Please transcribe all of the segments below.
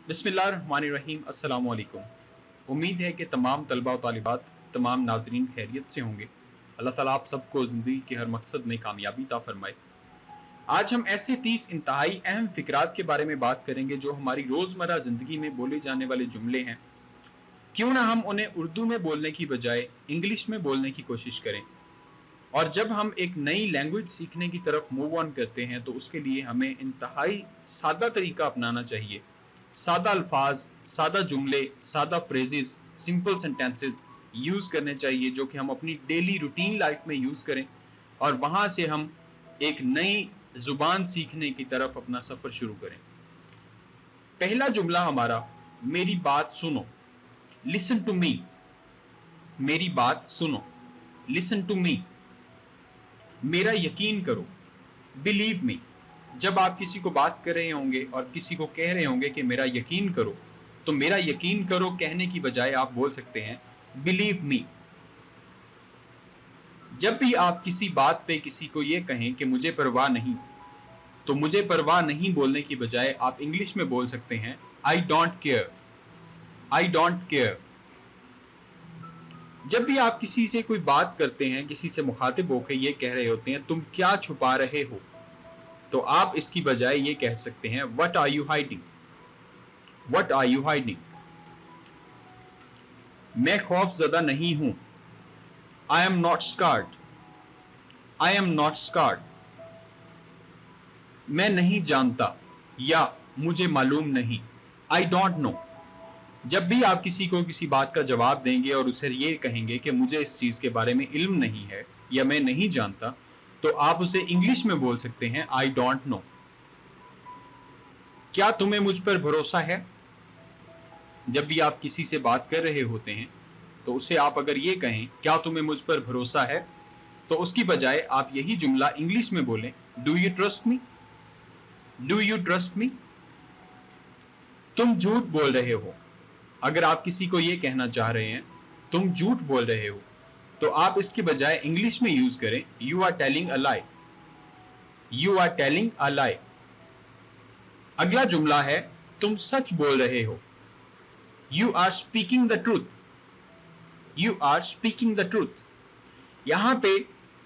बिस्मिल्लाहिर्रहमानिर्रहीम। अस्सलामु अलैकुम। उम्मीद है कि तमाम तलबा और तालिबात, तमाम नाजरीन खैरियत से होंगे। अल्लाह ताला आप सबको ज़िंदगी के हर मकसद में कामयाबी अता फरमाए। आज हम ऐसे 30 इंतहाई अहम फ़िक्रात के बारे में बात करेंगे जो हमारी रोज़मर्रा ज़िंदगी में बोले जाने वाले जुमले हैं। क्यों ना हम उन्हें उर्दू में बोलने की बजाय इंग्लिश में बोलने की कोशिश करें। और जब हम एक नई लैंग्वेज सीखने की तरफ मूव ऑन करते हैं तो उसके लिए हमें इंतहाई सादा तरीका अपनाना चाहिए। सादा अल्फाज, सादा जुमले, सादा फ्रेजेस, सिंपल सेंटेंसेस यूज़ करने चाहिए जो कि हम अपनी डेली रूटीन लाइफ में यूज़ करें और वहाँ से हम एक नई ज़ुबान सीखने की तरफ अपना सफ़र शुरू करें। पहला जुमला हमारा, मेरी बात सुनो। Listen to me. मेरी बात सुनो, लिसन टू मी। मेरा यकीन करो, बिलीव मी। जब आप किसी को बात कर रहे होंगे और किसी को कह रहे होंगे कि मेरा यकीन करो, तो मेरा यकीन करो कहने की बजाय आप बोल सकते हैं बिलीव मी। जब भी आप किसी बात पे किसी को ये कहें कि मुझे परवाह नहीं, तो मुझे परवाह नहीं बोलने की बजाय आप इंग्लिश में बोल सकते हैं I don't care. I don't care. जब भी आप किसी से कोई बात करते हैं, किसी से मुखातिब होकर ये कह रहे होते हैं तुम क्या छुपा रहे हो, तो आप इसकी बजाय ये कह सकते हैं what are you hiding. What are you hiding. मैं खौफजदा नहीं हूं। I am not scared. I am not scared. मैं नहीं जानता या मुझे मालूम नहीं। I don't know. जब भी आप किसी को किसी बात का जवाब देंगे और उसे ये कहेंगे कि मुझे इस चीज के बारे में इल्म नहीं है या मैं नहीं जानता, तो आप उसे इंग्लिश में बोल सकते हैं आई डोंट नो। क्या तुम्हें मुझ पर भरोसा है। जब भी आप किसी से बात कर रहे होते हैं तो उसे आप अगर ये कहें क्या तुम्हें मुझ पर भरोसा है, तो उसकी बजाय आप यही जुमला इंग्लिश में बोलें do you trust me. Do you trust me. तुम झूठ बोल रहे हो। अगर आप किसी को ये कहना चाह रहे हैं तुम झूठ बोल रहे हो, तो आप इसके बजाय इंग्लिश में यूज करें you are telling a lie. You are telling a lie. अगला जुमला है तुम सच बोल रहे हो। You are speaking the truth. You are speaking the truth. यहां पे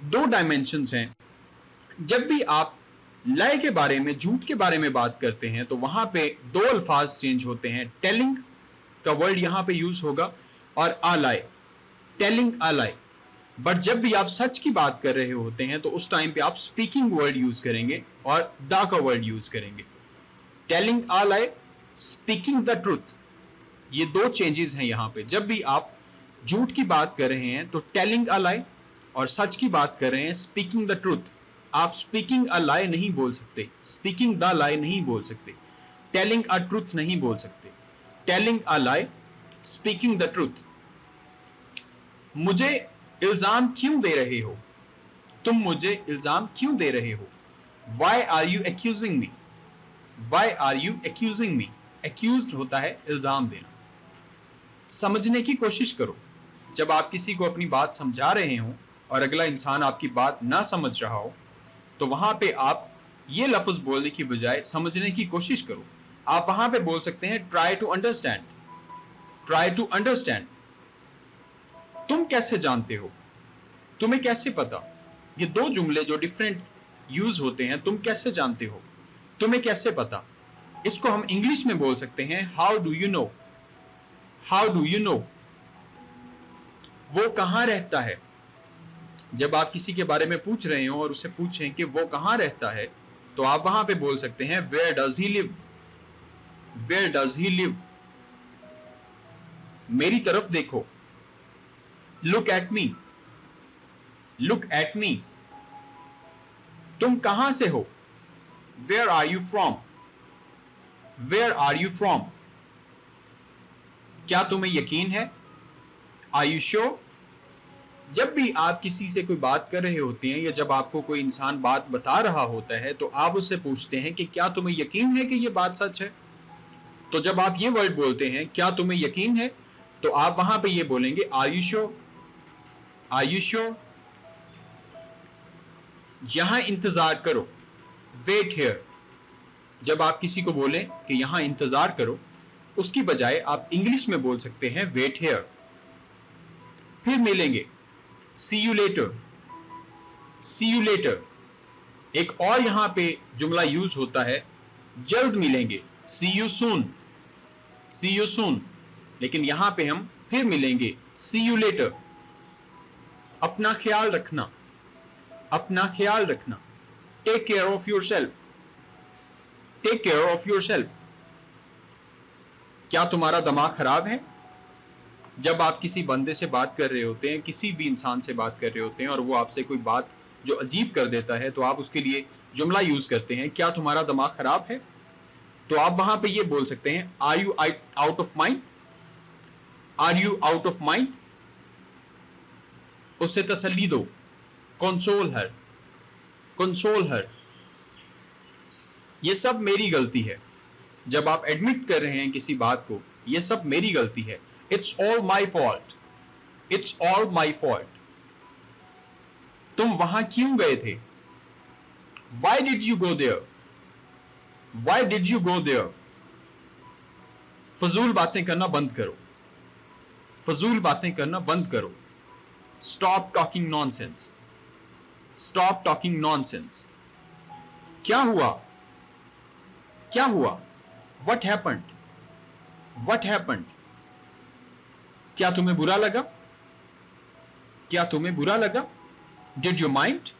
दो डायमेंशंस हैं। जब भी आप लाई के बारे में, झूठ के बारे में बात करते हैं तो वहां पे दो अल्फाज चेंज होते हैं। टेलिंग का वर्ड यहां पे यूज होगा और आ लाई। Telling a lie. बट जब भी आप सच की बात कर रहे होते हैं तो उस टाइम पे आप स्पीकिंग वर्ड यूज करेंगे और दा का वर्ड यूज करेंगे। Telling a lie, speaking the truth. ये दो चेंजेस हैं यहां पे। जब भी आप झूठ की बात कर रहे हैं तो टेलिंग अ लाई, और सच की बात कर रहे हैं स्पीकिंग द ट्रूथ। आप स्पीकिंग अ लाई नहीं बोल सकते, स्पीकिंग द लाई नहीं बोल सकते, टेलिंग अ ट्रूथ नहीं बोल सकते। Telling a lie, speaking the truth. मुझे इल्जाम क्यों दे रहे हो। तुम मुझे इल्जाम क्यों दे रहे हो। Why are you accusing me. Why are you accusing me. Accused होता है इल्जाम देना। समझने की कोशिश करो। जब आप किसी को अपनी बात समझा रहे हो और अगला इंसान आपकी बात ना समझ रहा हो, तो वहां पे आप ये लफ्ज बोलने की बजाय समझने की कोशिश करो। आप वहां पे बोल सकते हैं try to understand. Try to understand. तुम कैसे जानते हो। तुम्हें कैसे पता। ये दो जुमले जो डिफरेंट यूज होते हैं। तुम कैसे जानते हो, तुम्हें कैसे पता। इसको हम इंग्लिश में बोल सकते हैं how do you know. How do you know. वो कहां रहता है। जब आप किसी के बारे में पूछ रहे हो और उसे पूछें कि वो कहां रहता है, तो आप वहां पे बोल सकते हैं where does he live. Where does he live. मेरी तरफ देखो। Look at me. Look at me. तुम कहां से हो। Where are you from. Where are you from. क्या तुम्हें यकीन है। Are you sure. जब भी आप किसी से कोई बात कर रहे होते हैं या जब आपको कोई इंसान बात बता रहा होता है, तो आप उससे पूछते हैं कि क्या तुम्हें यकीन है कि यह बात सच है। तो जब आप ये वर्ड बोलते हैं क्या तुम्हें यकीन है, तो आप वहां पे ये बोलेंगे are you sure. Are you sure. यहां इंतजार करो। Wait here. जब आप किसी को बोलें कि यहां इंतजार करो, उसकी बजाय आप इंग्लिश में बोल सकते हैं वेट हियर। फिर मिलेंगे, see you later, see you later. एक और यहां पे जुमला यूज होता है, जल्द मिलेंगे, see you soon, C you soon. लेकिन यहां पे हम फिर मिलेंगे, सी यू लेटर। अपना ख्याल रखना, अपना ख्याल रखना, take care of yourself, take care of yourself. क्या तुम्हारा दिमाग खराब है? जब आप किसी बंदे से बात कर रहे होते हैं, किसी भी इंसान से बात कर रहे होते हैं और वो आपसे कोई बात जो अजीब कर देता है, तो आप उसके लिए जुमला यूज करते हैं, क्या तुम्हारा दिमाग खराब है? तो आप वहां पे ये बोल सकते हैं, are you out of mind, are you out of mind. उससे तसल्ली दो, कंसोल हर, कंसोल हर। ये सब मेरी गलती है। जब आप एडमिट कर रहे हैं किसी बात को, ये सब मेरी गलती है, it's all my fault, it's all my fault. तुम वहां क्यों गए थे? Why did you go there, why did you go there. फजूल बातें करना बंद करो, फजूल बातें करना बंद करो। Stop talking nonsense, stop talking nonsense. क्या हुआ, क्या हुआ? What happened? What happened? क्या तुम्हें बुरा लगा? क्या तुम्हें बुरा लगा? Did you mind?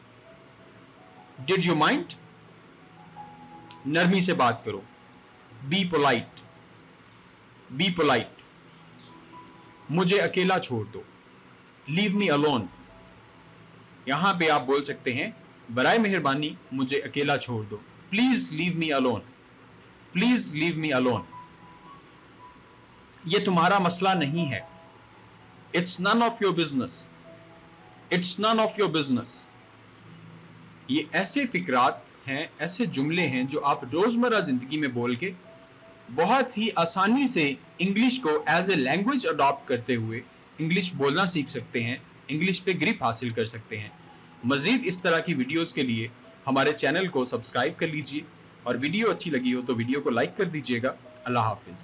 Did you mind? नरमी से बात करो, Be polite, Be polite. मुझे अकेला छोड़ दो, Leave me alone. यहां पे आप बोल सकते हैं, बराए मेहरबानी मुझे अकेला छोड़ दो, Please leave me alone. Please leave me alone. ये तुम्हारा मसला नहीं है, it's none of your business, it's none of your business. ये ऐसे फिक्रात हैं, ऐसे जुमले हैं जो आप रोजमर्रा जिंदगी में बोल के बहुत ही आसानी से इंग्लिश को एज ए लैंग्वेज अडॉप्ट करते हुए इंग्लिश बोलना सीख सकते हैं, इंग्लिश पे ग्रिप हासिल कर सकते हैं। मजीद इस तरह की वीडियोस के लिए हमारे चैनल को सब्सक्राइब कर लीजिए और वीडियो अच्छी लगी हो तो वीडियो को लाइक कर दीजिएगा। अल्लाह हाफिज।